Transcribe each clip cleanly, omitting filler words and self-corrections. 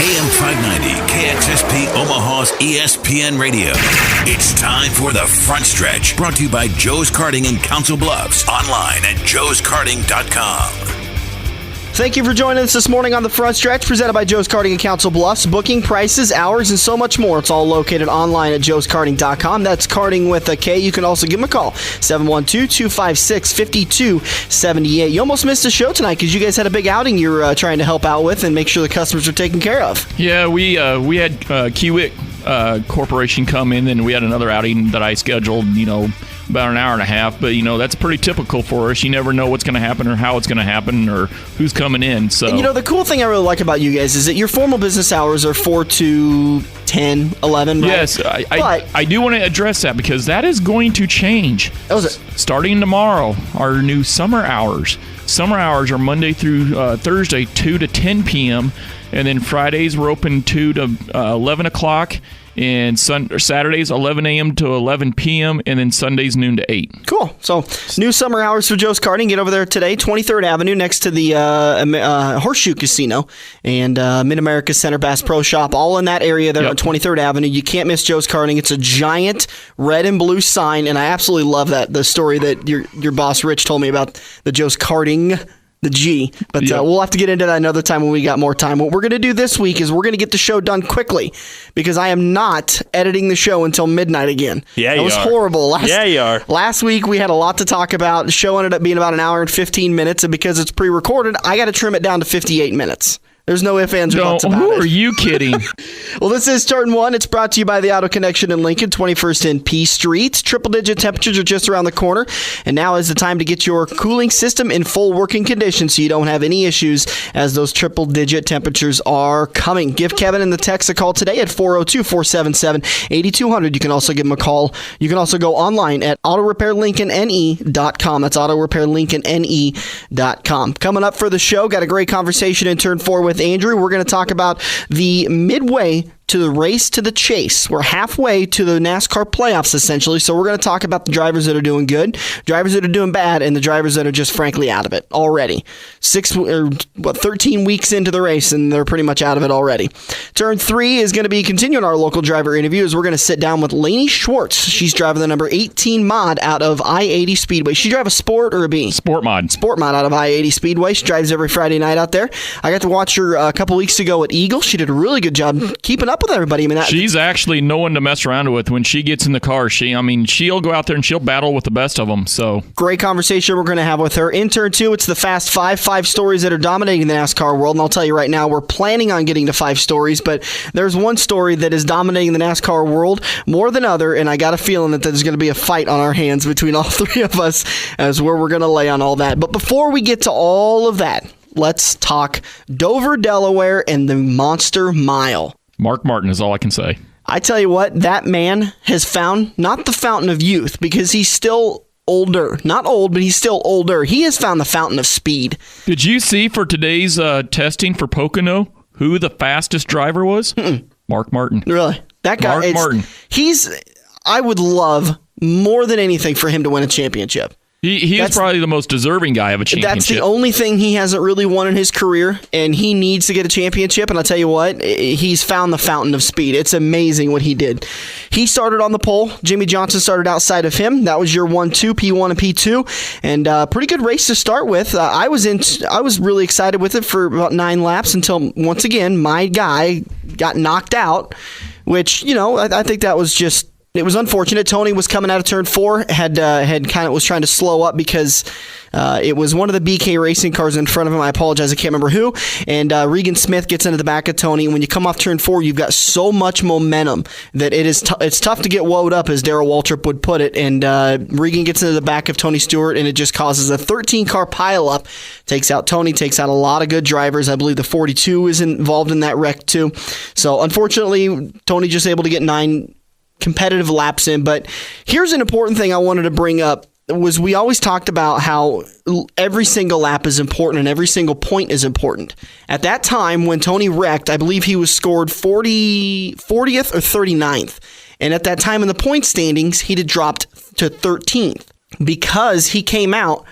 AM 590, KXSP Omaha's ESPN Radio. It's time for the Front Stretch, brought to you by Joe's Karting in Council Bluffs. Online at joeskarting.com. Thank you for joining us this morning on the Front Stretch, presented by Joe's Karting in Council Bluffs. Booking, prices, hours, and so much more. It's all located online at joeskarting.com. That's karting with a K. You can also give them a call, 712-256-5278. You almost missed the show tonight because you guys had a big outing you're trying to help out with and make sure the customers are taken care of. Yeah, we had Kiewit Corporation come in, and we had another outing that I scheduled, about an hour and a half, but that's pretty typical for us. You never know what's going to happen or how it's going to happen or who's coming in. So, and the cool thing I really like about you guys is that your formal business hours are 4 to 10, 11, right? Yes, I do want to address that because that is going to change. Starting tomorrow, our new summer hours. Summer hours are Monday through Thursday, 2 to 10 p.m., and then Fridays we're open 2 to 11 o'clock. And Saturdays, 11 a.m. to 11 p.m., and then Sundays, noon to 8. Cool. So, new summer hours for Joe's Karting. Get over there today, 23rd Avenue, next to the Horseshoe Casino and Mid-America Center Bass Pro Shop, all in that area there on 23rd Avenue. You can't miss Joe's Karting. It's a giant red and blue sign, and I absolutely love that, the story that your boss, Rich, told me about the Joe's Karting, the G. But we'll have to get into that another time when we got more time. What we're going to do this week is we're going to get the show done quickly because I am not editing the show until midnight again. Yeah, that was horrible. You are. Last week we had a lot to talk about. The show ended up being about an hour and 15 minutes, and because it's pre-recorded, I got to trim it down to 58 minutes. There's no ifs, ands, or buts about it. Who are you kidding? Well, this is Turn 1. It's brought to you by the Auto Connection in Lincoln, 21st and P Street. Triple-digit temperatures are just around the corner, and now is the time to get your cooling system in full working condition so you don't have any issues as those triple-digit temperatures are coming. Give Kevin and the Tex a call today at 402-477-8200. You can also give him a call. You can also go online at autorepairlincolnne.com. That's autorepairlincolnne.com. Coming up for the show, got a great conversation in Turn 4 with Andrew. We're going to talk about the midway to the race to the chase. We're halfway to the NASCAR playoffs, essentially, so we're going to talk about the drivers that are doing good, drivers that are doing bad, and the drivers that are just frankly out of it already. 13 weeks into the race, and they're pretty much out of it already. Turn 3 is going to be continuing our local driver interviews. We're going to sit down with Lainey Schwartz. She's driving the number 18 mod out of I-80 Speedway. She drive a Sport or a B? Sport mod. Sport mod out of I-80 Speedway. She drives every Friday night out there. I got to watch her a couple weeks ago at Eagle. She did a really good job keeping up with everybody. She's actually no one to mess around with when she gets in the car. She'll go out there and she'll battle with the best of them. So great conversation we're going to have with her. In Turn 2, it's the Fast five stories that are dominating the NASCAR world. And I'll tell you right now, we're planning on getting to 5 stories, but there's one story that is dominating the NASCAR world more than other, and I got a feeling that there's going to be a fight on our hands between all three of us as where we're going to lay on all that. But before we get to all of that, let's talk Dover, Delaware, and the Monster Mile. Mark Martin is all I can say. I tell you what, that man has found not the fountain of youth because he's still older. Not old, but he's still older. He has found the fountain of speed. Did you see for today's testing for Pocono who the fastest driver was? Mark Martin. Really? That guy. Mark Martin. I would love more than anything for him to win a championship. He is probably the most deserving guy of a championship. That's the only thing he hasn't really won in his career, and he needs to get a championship. And I'll tell you what, he's found the fountain of speed. It's amazing what he did. He started on the pole. Jimmy Johnson started outside of him. That was your 1-2, P1 and P2, and pretty good race to start with. I was really excited with it for about 9 laps until once again my guy got knocked out, which I think that was just. It was unfortunate. Tony was coming out of turn 4, was trying to slow up because it was one of the BK racing cars in front of him. I apologize, I can't remember who. And Regan Smith gets into the back of Tony. And when you come off turn 4, you've got so much momentum that it's tough to get woed up, as Darrell Waltrip would put it. And Regan gets into the back of Tony Stewart, and it just causes a 13-car pileup. Takes out Tony, takes out a lot of good drivers. I believe the 42 is involved in that wreck too. So unfortunately, Tony just able to get 9 competitive laps in. But here's an important thing I wanted to bring up was we always talked about how every single lap is important and every single point is important. At that time when Tony wrecked, I believe he was scored 40th or 39th. And at that time in the point standings, he'd had dropped to 13th because he came out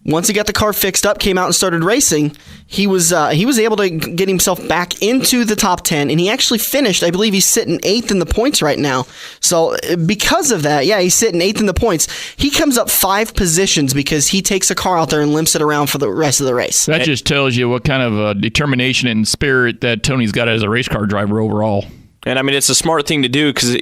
once he got the car fixed up, came out and started racing, he was able to get himself back into the top 10, and he actually finished. I believe he's sitting 8th in the points right now. So because of that, he's sitting 8th in the points. He comes up 5 positions because he takes a car out there and limps it around for the rest of the race. That just tells you what kind of determination and spirit that Tony's got as a race car driver overall. And, I mean, it's a smart thing to do because,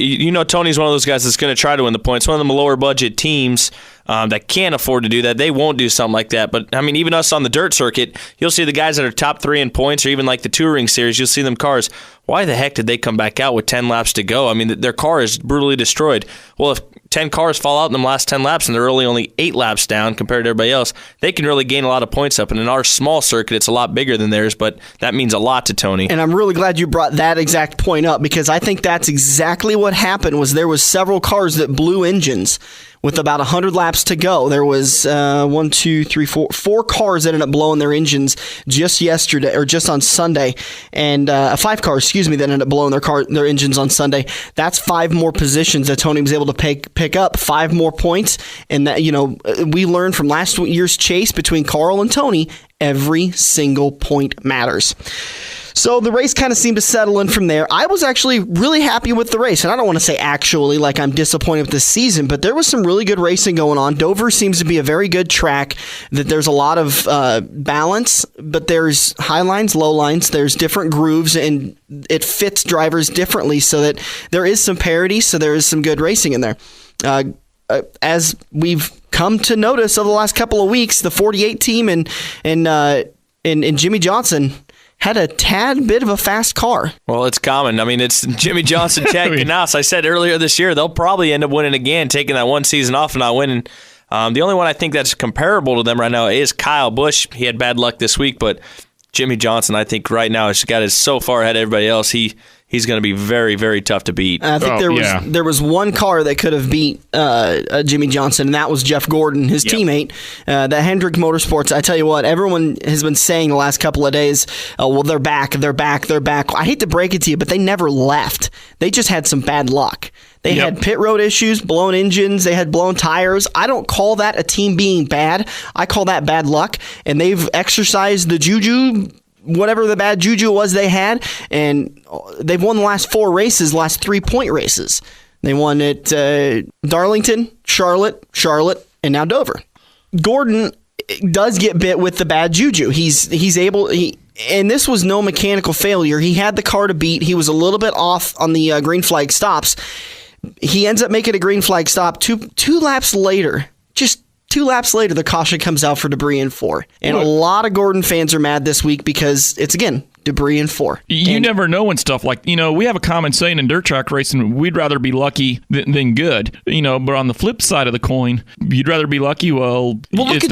Tony's one of those guys that's going to try to win the points. One of them lower budget teams that can't afford to do that. They won't do something like that. But, I mean, even us on the dirt circuit, you'll see the guys that are top 3 in points or even like the Touring Series, you'll see them cars. Why the heck did they come back out with 10 laps to go? I mean, their car is brutally destroyed. Well, if 10 cars fall out in the last 10 laps and they're only 8 laps down compared to everybody else, they can really gain a lot of points up. And in our small circuit, it's a lot bigger than theirs, but that means a lot to Tony. And I'm really glad you brought that exact point up because I think that's exactly what happened. Was there was several cars that blew engines with about 100 laps to go. There was 4 cars that ended up blowing their engines just yesterday or just on Sunday, and 5 cars, that ended up blowing their engines on Sunday. That's 5 more positions that Tony was able to pick up, 5 more points, and that we learned from last year's chase between Carl and Tony, every single point matters. So the race kind of seemed to settle in from there. I was actually really happy with the race, and I don't want to say actually like I'm disappointed with this season, but there was some really good racing going on. Dover seems to be a very good track, that there's a lot of balance, but there's high lines, low lines, there's different grooves, and it fits drivers differently so that there is some parity, so there is some good racing in there. As we've come to notice over the last couple of weeks, the 48 team and Jimmy Johnson had a tad bit of a fast car. Well, it's common. I mean, it's Jimmy Johnson, Chad Knaus. I said earlier this year, they'll probably end up winning again, taking that one season off and not winning. The only one I think that's comparable to them right now is Kyle Busch. He had bad luck this week, but Jimmy Johnson, I think right now, has got us so far ahead of everybody else. He's going to be very, very tough to beat. I think there was one car that could have beat Jimmy Johnson, and that was Jeff Gordon, his teammate. The Hendrick Motorsports, I tell you what, everyone has been saying the last couple of days, well, they're back. I hate to break it to you, but they never left. They just had some bad luck. They had pit road issues, blown engines, they had blown tires. I don't call that a team being bad. I call that bad luck, and they've exercised the juju, whatever the bad juju was they had, and they've won the last 4 races, last 3-point races. They won at Darlington, Charlotte, and now Dover. Gordon does get bit with the bad juju. He's able, and this was no mechanical failure. He had the car to beat. He was a little bit off on the green flag stops. He ends up making a green flag stop two laps later. Just 2 laps later, the caution comes out for debris in 4. And a lot of Gordon fans are mad this week because it's, again, debris in 4. You never know when stuff like, we have a common saying in dirt track racing, we'd rather be lucky than good. But on the flip side of the coin, you'd rather be lucky. Well that's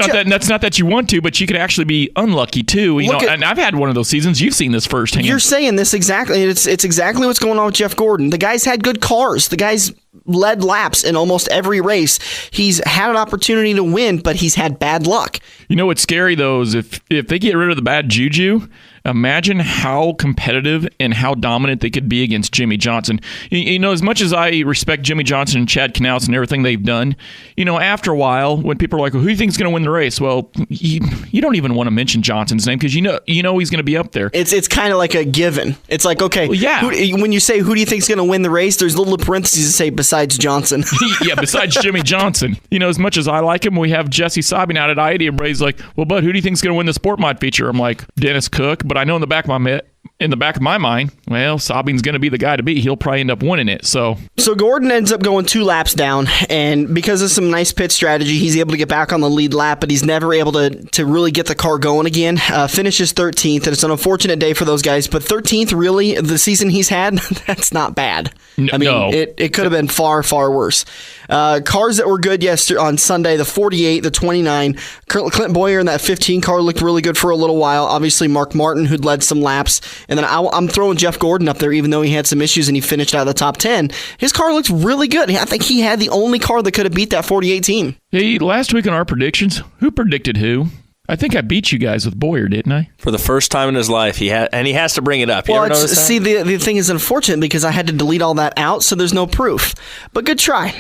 not that you want to, but you could actually be unlucky too. And I've had one of those seasons. You've seen this firsthand. You're saying this exactly. It's exactly what's going on with Jeff Gordon. The guy's had good cars. The guy's led laps in almost every race. He's had an opportunity to win, but he's had bad luck. What's scary though is if they get rid of the bad juju, imagine how competitive and how dominant they could be against Jimmy Johnson. As much as I respect Jimmy Johnson and Chad Knaus and everything they've done, after a while, when people are like, well, who do you think is going to win the race? Well, you don't even want to mention Johnson's name because you know he's going to be up there. It's kind of like a given. It's like, okay, when you say who do you think is going to win the race, there's little parentheses that say besides Johnson. Yeah, besides Jimmy Johnson. As much as I like him, we have Jesse Sabin out at I-80. Everybody's like, well, bud, who do you think is going to win the Sport Mod feature? I'm like, Dennis Cook. But I know in the back of my mind, well, Sabin's going to be the guy to beat. He'll probably end up winning it. So Gordon ends up going 2 laps down, and because of some nice pit strategy, he's able to get back on the lead lap, but he's never able to really get the car going again. Finishes 13th, and it's an unfortunate day for those guys, but 13th, really, the season he's had, that's not bad. No. It could have been far, far worse. Cars that were good yesterday on Sunday, the 48, the 29, Clint Boyer in that 15 car looked really good for a little while. Obviously, Mark Martin, who'd led some laps. And then I'm throwing Jeff Gordon up there, even though he had some issues and he finished out of the top 10. His car looks really good. I think he had the only car that could have beat that 48 team. Hey, last week on our predictions, who predicted who? I think I beat you guys with Boyer, didn't I? For the first time in his life, he has to bring it up. You ever notice that? See, the thing is unfortunate because I had to delete all that out, so there's no proof. But good try.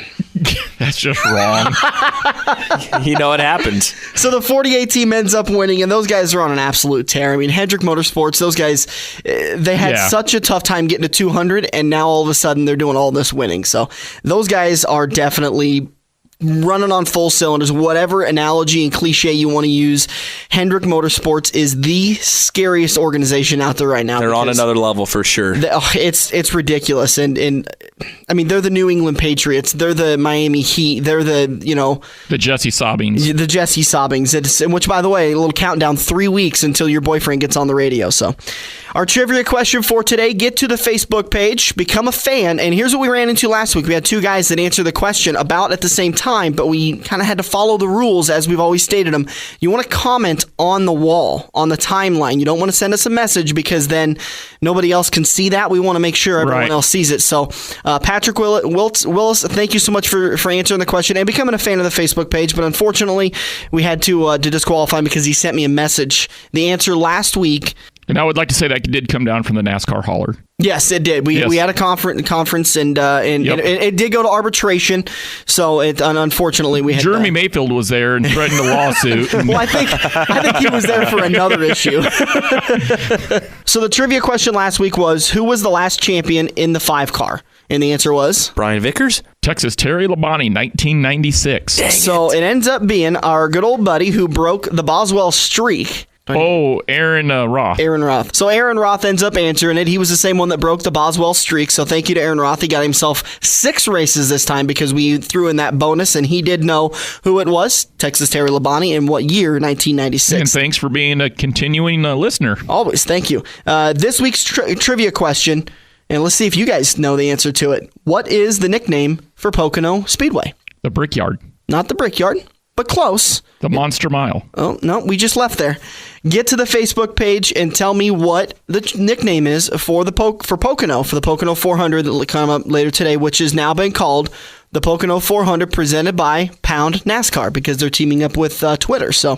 That's just wrong. You know what happens. So the 48 team ends up winning, and those guys are on an absolute tear. I mean, Hendrick Motorsports, those guys, they had such a tough time getting to 200, and now all of a sudden they're doing all this winning. So those guys are definitely running on full cylinders. Whatever analogy and cliche you want to use, Hendrick Motorsports is the scariest organization out there right now. They're on another level for sure. It's ridiculous, and I mean, they're the New England Patriots. They're the Miami Heat. They're the Jesse Sobbings. The Jesse Sobbings. Which, by the way, a little countdown: 3 weeks until your boyfriend gets on the radio. So, our trivia question for today: get to the Facebook page, become a fan, and here's what we ran into last week. We had two guys that answered the question about at the same time, but we kind of had to follow the rules as we've always stated them. You want to comment on the wall, on the timeline. You don't want to send us a message because then nobody else can see that. We want to make sure everyone else sees it. So, Patrick Willis, thank you so much for answering the question and becoming a fan of the Facebook page. But unfortunately, we had to disqualify him because he sent me a message. The answer last week. And I would like to say that did come down from the NASCAR hauler. Yes, it did. We had a conference, and it did go to arbitration. So unfortunately we had Jeremy Mayfield was there and threatened a lawsuit. Well, I think he was there for another issue. So the trivia question last week was, who was the last champion in the 5-car? And the answer was Brian Vickers, Texas Terry Labonte, 1996. So it ends up being our good old buddy who broke the Boswell streak. Oh, Aaron Roth. Aaron Roth. So Aaron Roth ends up answering it. He was the same one that broke the Boswell streak. So thank you to Aaron Roth. He got himself 6 races this time because we threw in that bonus, and he did know who it was, Texas Terry Labonte, in what year, 1996. And thanks for being a continuing listener. Always. Thank you. This week's trivia question, and let's see if you guys know the answer to it. What is the nickname for Pocono Speedway? The Brickyard. Not the Brickyard, but close. The Monster Mile. Oh, no, we just left there. Get to the Facebook page and tell me what the nickname is for Pocono, for the Pocono 400 that will come up later today, which has now been called the Pocono 400 presented by Pound NASCAR because they're teaming up with Twitter. So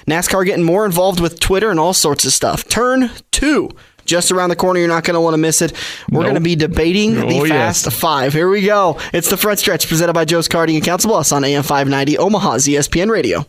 NASCAR getting more involved with Twitter and all sorts of stuff. Turn 2. Just around the corner. You're not going to want to miss it. We're going to be debating the Fast Five. Here we go. It's the Front Stretch presented by Joe's Karting and Council Bluffs on AM 590 Omaha's ESPN Radio.